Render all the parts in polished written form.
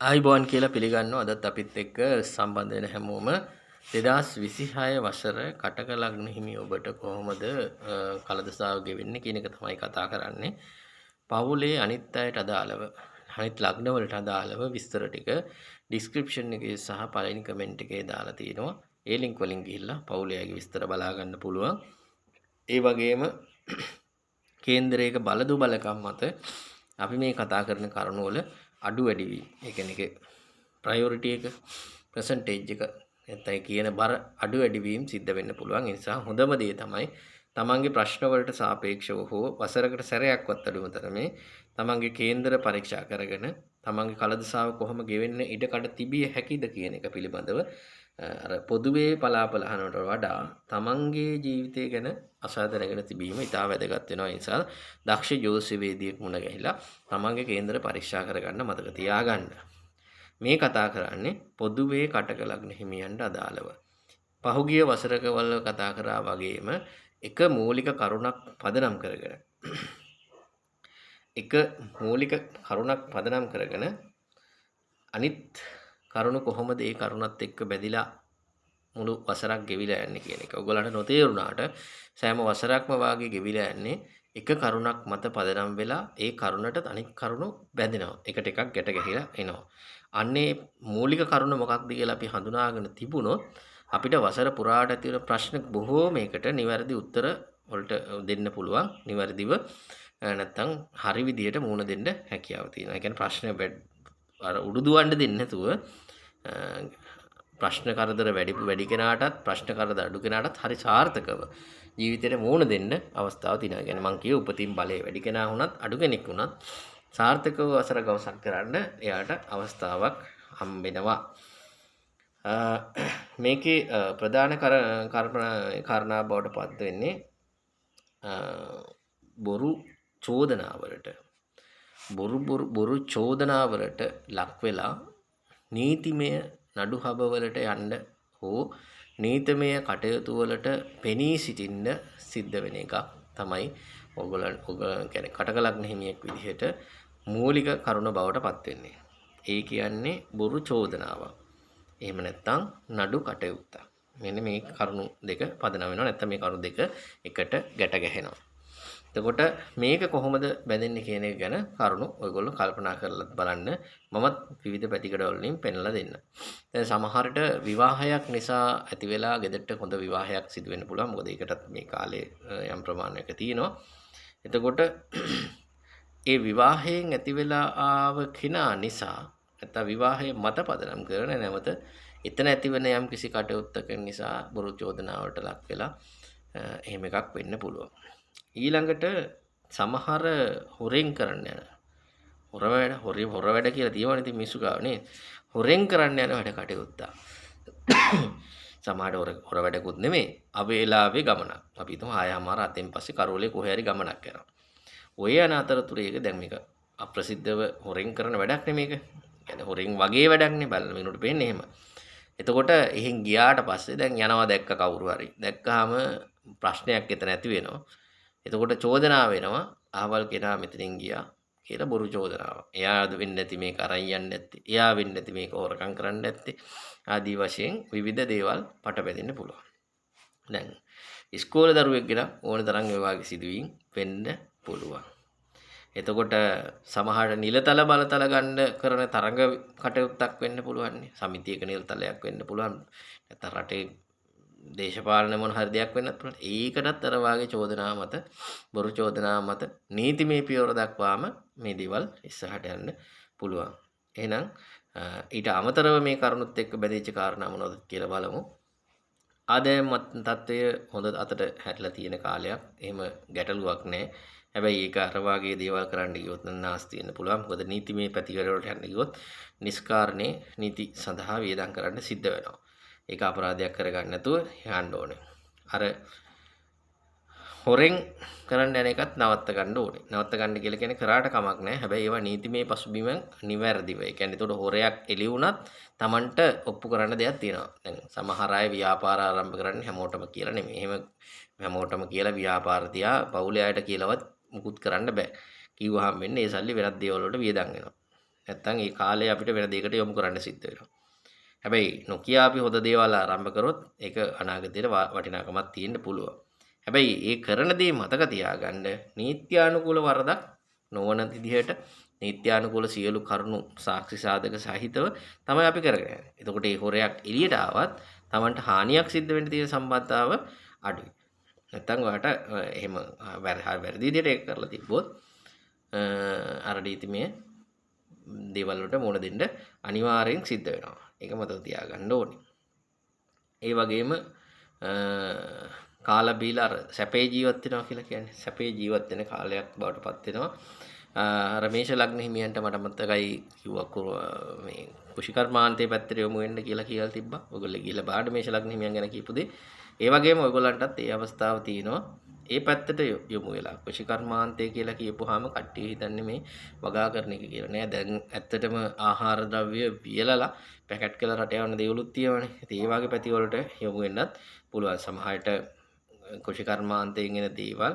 ආයිබෝන් කියලා පිළිගන්නවා. අදත් අපිත් එක්ක සම්බන්ධ වෙන හැමෝම 2026 වසර කටක ලග්න හිමි ඔබට කොහොමද කලදසාව ගෙවෙන්නේ කියන එක තමයි කතා කරන්නේ. පවුලේ අනිත් අයට අදාළව අනිත් ලග්න වලට අදාළව විස්තර ටික ඩිස්ක්‍රිප්ෂන් එකේ සහ පළවෙනි කමෙන්ට් එකේ දාලා තියෙනවා. ඒ ලින්ක් වලින් ගිහිල්ලා පවුලේගේ විස්තර බලා ගන්න පුළුවන්. ඒ වගේම කේන්දරයක බලදු බලකම් මත අපි මේ කතා කරන කරුණු වල අඩු වැඩි වීම. ඒ කියන්නේ ප්‍රයොරිටි එක පර්සන්ටේජ් එක නැත්නම් කියන බර අඩු වැඩි වීම සිද්ධ වෙන්න පුළුවන්. ඒ නිසා හොඳම දේ තමයි තමන්ගේ ප්‍රශ්න වලට සාපේක්ෂව හෝ වසරකට සැරයක්වත් අඩුම තරමේ තමන්ගේ කේන්දර පරීක්ෂා කරගෙන තමන්ගේ කලදසාව කොහොම ගෙවෙන්න ඉඩකඩ තිබිය හැකිද කියන එක පිළිබඳව අර පොදුවේ පලාපල අහනවට වඩා තමන්ගේ ජීවිතය ගැන අසා දැනගෙන තිබීම ඉතා වැදගත් වෙනවා. ඒ නිසා දක්ෂ ජෝතිෂ්‍යවේදියෙක් මුණ ගැහිලා තමන්ගේ කේන්දර පරීක්ෂා කරගන්න මතක තියාගන්න. මේ කතා කරන්නේ පොදුවේ කටක ලග්න හිමියන්ට අදාළව. පහුගිය වසරක වල කතා කරා වගේම එක මූලික කරුණක් පදනම් කරගෙන අනිත් කරුණ කොහොමද ඒ කරුණත් එක්ක බැඳිලා මුළු වසරක් ගෙවිලා යන්නේ කියන එක. ඔයගොල්ලන්ට නොතේරුණාට සෑම වසරක්ම වාගේ ගෙවිලා යන්නේ එක කරුණක් මත පදනම් වෙලා ඒ කරුණට අනිත් කරුණු බැඳෙනවා. එකට එකක් ගැට ගැහිලා එනවා. අන්නේ මූලික කරුණ මොකක්ද කියලා අපි හඳුනාගෙන තිබුණොත් අපිට වසර පුරාට ඇති වෙන ප්‍රශ්න බොහෝමයකට නිවැරදි උත්තර වලට දෙන්න පුළුවන්. නිවැරදිව නැත්තම් හරි විදියට මුහුණ දෙන්න හැකියාව තියෙනවා. ඒ කියන්නේ ප්‍රශ්න අර උඩුදුවන්න දෙන්නේ නැතුව ප්‍රශ්න කරදර වැඩි කෙනාටත් ප්‍රශ්න කරදර අඩු කෙනාටත් හරි සාර්ථකව ජීවිතේට මුහුණ දෙන්න අවස්ථාව තියෙනවා. කියන්නේ මං කියේ උපතින් බලය වැඩි කෙනා වුණත් අඩු කෙනෙක් වුණත් සාර්ථකව වසර ගවසක් කරන්න එයාට අවස්ථාවක් හම්බෙනවා. මේකේ ප්‍රධාන කාරණා බවට පත් වෙන්නේ බොරු චෝදනාවලට බොරු චෝදනාවලට ලක් වෙලා නීතිමය නඩු හබවලට යන්න හෝ නීතිමය කටයුතු වලට පෙනී සිටින්න සිද්ධ වෙන එක තමයි ඔයගොල්ලන් කියන්නේ කටක ලග්න හිමියෙක් විදිහට මූලික කරුණ බවට පත් වෙන්නේ. ඒ කියන්නේ බොරු චෝදනාවක්. එහෙම නැත්නම් නඩු කටයුත්ත. මෙන්න මේ කරුණු දෙක පදනම් වෙනවා. නැත්නම් මේ කරුණු දෙක එකට ගැට ගැහෙනවා. එතකොට මේක කොහොමද බැඳෙන්නේ කියන එක ගැන කරුණු ඔයගොල්ලෝ කල්පනා කරලා බලන්න. මමත් විවිධ පැතිකඩ වලින් පෙන්ලා දෙන්න. දැන් සමහරට විවාහයක් නිසා ඇති වෙලා ගෙදරට හොඳ විවාහයක් සිදු වෙන්න පුළුවන්. මොකද ඒකටත් මේ කාලේ යම් ප්‍රමාණයක තියෙනවා. එතකොට ඒ විවාහයෙන් ඇති වෙලා ආව කෙනා නිසා නැත්නම් විවාහයේ මත පදනම් කරන නැවත එතන ඇතිවෙන යම් කිසි කටයුත්තක නිසා බොරු චෝදනාවට ලක් වෙලා එහෙම එකක් වෙන්න පුළුවන්. ඊළඟට සමහර හොරෙන් කරන්න යන හොර වැඩ කියලා තියෙනවනේ ඉතින් මිනිස්සු ගාව නේ. හොරෙන් කරන්න යන වැඩ කටයුත්ත. සමහරට හොර වැඩකුත් නෙමෙයි. අවේලාවේ ගමනක්. අපි හිතමු 6:00මාර අතෙන් පස්සේ කරෝලේ කොහේ හරි ගමනක් යනවා. ඔය යන අතරතුරේක දැන් මේක අප්‍රසිද්ධව හොරෙන් කරන වැඩක් නෙමේක. يعني හොරෙන් වගේ වැඩක් නේ බලන මිනිහට පේන්නේ එහෙම. එතකොට එහෙන් ගියාට පස්සේ දැන් යනවා දැක්ක කවුරු හරි. දැක්කහම ප්‍රශ්නයක් එතන ඇති වෙනවා. එතකොට චෝදනාව වෙනවා අහවල් කෙනා මෙතනින් ගියා කියලා බොරු චෝදනාවක්. එයාද වෙන්නේ නැති මේක අරන් යන්නේ නැත්තේ. එයා වෙන්නේ නැති මේක හොරකම් කරන්නේ නැත්තේ. ආදී වශයෙන් විවිධ දේවල් පටබැදෙන්න පුළුවන්. දැන් ඉස්කෝලේ දරුවෙක් ගෙන ඕන තරම් ඒ වගේ සිදුවීම් වෙන්න පුළුවන්. එතකොට සමහර නිලතල බලතල ගන්න කරන තරඟ කටයුත්තක් වෙන්න පුළුවන්. සමිතියක නිලතලයක් වෙන්න පුළුවන්. නැත්නම් රටේ දේශපාලන මොන හරි දෙයක් වෙන්නත් පුළුවන්. ඒකටත් අර වාගේ චෝදනා මත බොරු චෝදනා මත නීතිමය පියවර දක්වාම මේ දේවල් ඉස්සරහට යන්න පුළුවන්. එහෙනම් ඊට අමතරව මේ කරුණුත් එක්ක බැඳිච්ච කාරණා මොනවද කියලා බලමු. ආදායම් තත්ත්වය හොඳ අතට හැරිලා තියෙන කාලයක්. එහෙම ගැටලුවක් නැහැ. හැබැයි ඒක අර වාගේ දේවල් කරන්න ගියොත් නාස්ති වෙන්න පුළුවන්. මොකද නීතිමය පැතිකඩ වලට යන්න ගියොත් නිස්කාරණේ නීති සඳහා වියදම් කරන්න සිද්ධ වෙනවා. ඒක අපරාධයක් කරගන්න නැතුව යන්න ඕනේ. අර හොරෙන් කරන්න යන එකත් නවත්ත ගන්න ඕනේ. නවත්ත ගන්න කියලා කියන්නේ කරාට කමක් නැහැ. හැබැයි ඒවා නීතිමය පසුබිම නිවැරදිව. ඒ කියන්නේ ඒතකොට හොරයක් එළි වුණත් Tamanට ඔප්පු කරන්න දෙයක් තියෙනවා. දැන් සමහර අය ව්‍යාපාර ආරම්භ කරන්නේ හැමෝටම කියලා නෙමෙයි. එහෙම හැමෝටම කියලා ව්‍යාපාර තියා පවුලේ අයට කියලාවත් මුකුත් කරන්න බෑ. කිව්වහම වෙන්නේ ඒ සල්ලි වෙනත් දේවල් වලට වියදම් වෙනවා. නැත්තම් ඒ කාලය අපිට වෙන දෙයකට යොමු කරන්න සිද්ධ වෙනවා. හැබැයි නොකියා අපි හොඳ දේවල් ආරම්භ කරොත් ඒක අනාගතයට වටිනාකමක් තියෙන්න පුළුවන්. හැබැයි ඒ කරන දේ මතක තියාගන්න නීත්‍යානුකූල වරදක් නොවන විදිහට නීත්‍යානුකූල සියලු කරුණු සාක්ෂි සාධක සහිතව තමයි අපි කරගෙන යන්නේ. එතකොට ඒ හොරයක් එළියට ආවත් Tamanට හානියක් සිද්ධ වෙන්න තියෙන සම්බන්ධතාව අඩුයි. නැත්තම් ඔයාට එහෙම වැරදි විදිහට ඒක කරලා තිබ්බොත් අර නීතිමය දේවල් වලට මුහුණ දෙන්න අනිවාර්යෙන් සිද්ධ වෙනවා. ඒක මතක තියාගන්න ඕනේ. ඒ වගේම කාලා බීලා අර සැපේ ජීවත් වෙනවා කියලා කියන්නේ. සැපේ ජීවත් වෙන කාලයක් බවට පත් වෙනවා. අර මේෂ ලග්න හිමියන්ට මට මතකයි කිව්වා මේ කුෂිකර්මාන්තයේ පැත්තට යොමු වෙන්න කියලා තිබ්බා. ඔයගොල්ලෝ ගිහලා බාඩ මේෂ ලග්න හිමියන් ගැන කියපු දේ. ඒ වගේම ඔයගොල්ලන්ටත් ඒ අවස්ථාව තියෙනවා. ඒ පැත්තට යොමු වෙලා කුෂිකර්මාන්තය කියලා කියපුවාම කට්ටිය හිතන්නේ මේ වගා කරන එක කියලා නෑ. දැන් ඇත්තටම ආහාර ද්‍රව්‍ය වියලලා පැකට් කරලා රට යවන දේවලුත් තියෙනවානේ. ඉතින් ඒ වගේ පැති වලට යොමු වෙන්නත් පුළුවන්. සමහරට කුෂිකර්මාන්තයෙන් එන දේවල්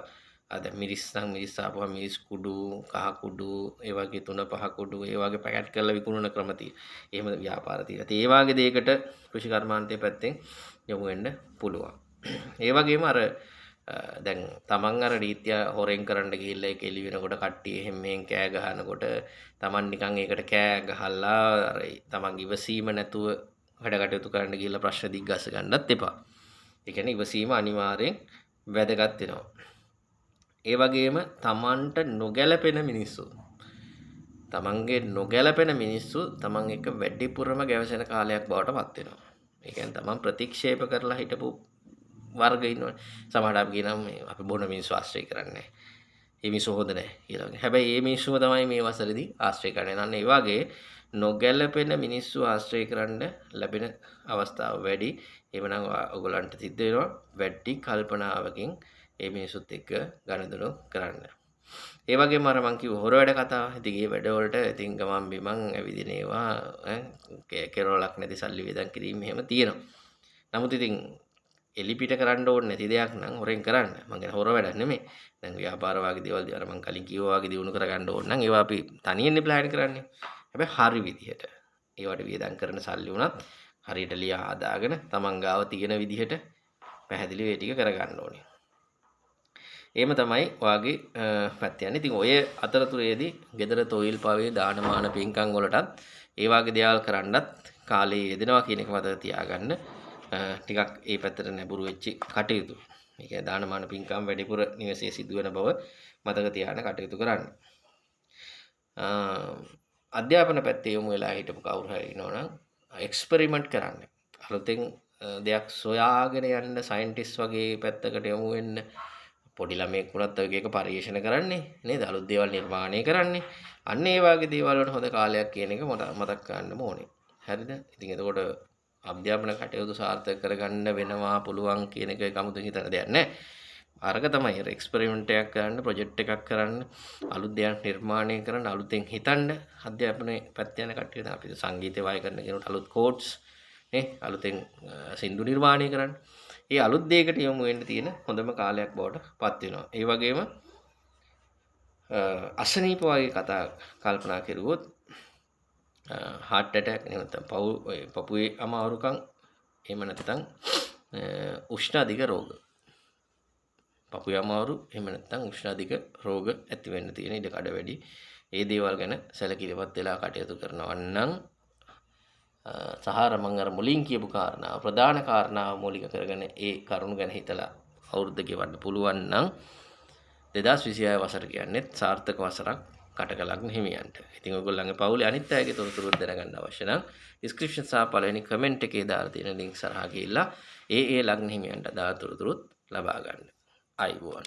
අද මිරිස් නම් මිරිස් ආපුවා මිරිස් කුඩු, කහ කුඩු, ඒ වගේ 3-5 කුඩු, ඒ වගේ පැකට් කරලා විකුණන ක්‍රම තියෙනවා. එහෙම ව්‍යාපාර තියෙනවා. ඒ වගේ දෙයකට කුෂිකර්මාන්තයේ පැත්තෙන් යොමු වෙන්න පුළුවන්. ඒ වගේම අර දැන් තමන් අර නීත්‍ය හොරෙන් කරන්න ගිහිල්ලා ඒක එළි වෙනකොට කට්ටිය එහෙම මෙහෙන් කෑ ගහනකොට තමන් නිකන් ඒකට කෑ ගහලා අර තමන් ඉවසීම නැතුව වැඩ කටයුතු කරන්න ගිහිල්ලා ප්‍රශ්න දිග්ගස්ස ගන්නත් එපා. ඒ කියන්නේ ඉවසීම අනිවාර්යෙන් වැදගත් වෙනවා. ඒ වගේම තමන්ට නොගැලපෙන මිනිස්සු තමන්ගේ නොගැලපෙන මිනිස්සු තමන් එක්ක වැඩිපුරම ගැවසෙන කාලයක් බවට පත් වෙනවා. ඒ කියන්නේ තමන් ප්‍රතික්ෂේප කරලා හිටපු වර්ග ඉන්නවනේ. සමහරවිට අපි කියනවා මේ අපි බොන මිනිස්සු ආශ්‍රය කරන්නේ නැහැ. මේ මිනිස්සු හොඳ නැහැ කියලා. හැබැයි මේ මිනිස්සුම තමයි මේ වසරේදී ආශ්‍රය කරන්නේ. අන්න ඒ වගේ නොගැලපෙන මිනිස්සු ආශ්‍රය කරන්න ලැබෙන අවස්ථාව වැඩි. එවනම් ඔයගොල්ලන්ට සිද්ධ වෙනවා වැඩි කල්පනාවකින් මේ මිනිස්සුත් එක්ක ගනුදෙනු කරන්න. ඒ වගේම අර මං කිව්ව හොර වැඩ කතාව. ඉතින් මේ වැඩ වලට ඉතින් ගමන් බිමන් ඇවිදින ඒවා කෙරවලක් නැති සල්ලි වේදන් කිරීම එහෙම තියෙනවා. නමුත් ඉතින් එලිපිට කරන්න ඕනේ නැති දෙයක් නම් හොරෙන් කරන්න. මං කියන්නේ හොර වැඩක් නෙමෙයි. දැන් ව්‍යාපාර වාගේ දේවල් අර මං කලින් කිව්වා වගේ දිනු කරගන්න ඕන නම් ඒවා අපි තනියෙන්නේ ප්ලෑන් කරන්නේ. හැබැයි හරි විදිහට. ඒවට වියදම් කරන සල්ලි උනත් හරියට ලියා හදාගෙන තමන් ගාව තියෙන විදිහට පැහැදිලිව ඒ ටික කරගන්න ඕනේ. එහෙම තමයි වාගේ පැත්ත යන්නේ. ඉතින් ඔය අතරතුරේදී gedara තොইল පවේ දානමාන පින්කම් වලටත් ඒ වාගේ දේවල් කරන්නත් කාලේ යෙදෙනවා කියන එක මතක තියාගන්න. ටිකක් ඒ පැත්තට නැඹුරු වෙච්ච කටයුතු. මේ කියන්නේ දානමාන පින්කම් වැඩිපුර නිවසේ සිදුවෙන බව මතක තියාගෙන කටයුතු කරන්න. අධ්‍යාපන පැත්තේ යොමු වෙලා හිටපු කවුරු හරි ඉන්නවනම් එක්ස්පෙරිමන්ට් කරන්න. අලුතෙන් දෙයක් සොයාගෙන යන්න සයන්ටිස්ට් වගේ පැත්තකට යොමු වෙන්න. පොඩි ළමයෙක් වුණත් ඔය එක පරිශන කරන්නේ නේද? අලුත් දේවල් නිර්මාණය කරන්නේ. අන්න ඒ වගේ දේවල් වලට හොඳ කාලයක් කියන එක මතක් ගන්න ඕනේ. හරිද? ඉතින් එතකොට අධ්‍යාපන කටයුතු සාර්ථක කරගන්න වෙනවා පුළුවන් කියන එක කමුතුන් හිතන දෙයක් නෑ. අරක තමයි අර එක්ස්පෙරිමන්ට් එකක් කරන්න, ප්‍රොජෙක්ට් එකක් කරන්න, අලුත් දෙයක් නිර්මාණය කරන්න, අලුතෙන් හිතන්න අධ්‍යාපනයේ පැත්ත යන කට්ටියට අපි සංගීතය වාය කරන කෙනෙකුට අලුත් කෝඩ්ස් නේ අලුතෙන් සින්දු නිර්මාණය කරන්න. ඒ අලුත් දෙයකට යොමු වෙන්න තියෙන හොඳම කාලයක් බවට පත් වෙනවා. ඒ වගේම අසනීප වගේ කතා කල්පනා කරුවොත් heart attack නැත්නම් පපුවේ අමාරුකම් එහෙම නැත්නම් උෂ්ණ අධික රෝග පපුවේ අමාරු එහෙම නැත්නම් උෂ්ණ අධික රෝග ඇති වෙන්න තියෙන ඉඩ කඩ වැඩි. ඒ දේවල් ගැන සැලකිලිමත් වෙලා කටයුතු කරනවා නම් සහාර මම අර මුලින් කියපු කාරණා ප්‍රධාන කාරණාව මූලික කරගෙන ඒ කරුණු ගැන හිතලා අවුරුද්ද ගෙවන්න පුළුවන් නම් 2026 වසර කියන්නේ සාර්ථක වසරක් කටක ලග්න හිමියන්ට. ඉතින් ඔයගොල්ලන්ගේ පවුලේ අනිත් අයගේ තොරතුරු දැනගන්න අවශ්‍ය නම් description සහ පළවෙනි comment එකේ දාලා තියෙන link සරහා ගිහිල්ලා ඒ ලග්න හිමියන්ට දාලා තොරතුරුත් ලබා ගන්න. අයිබෝන්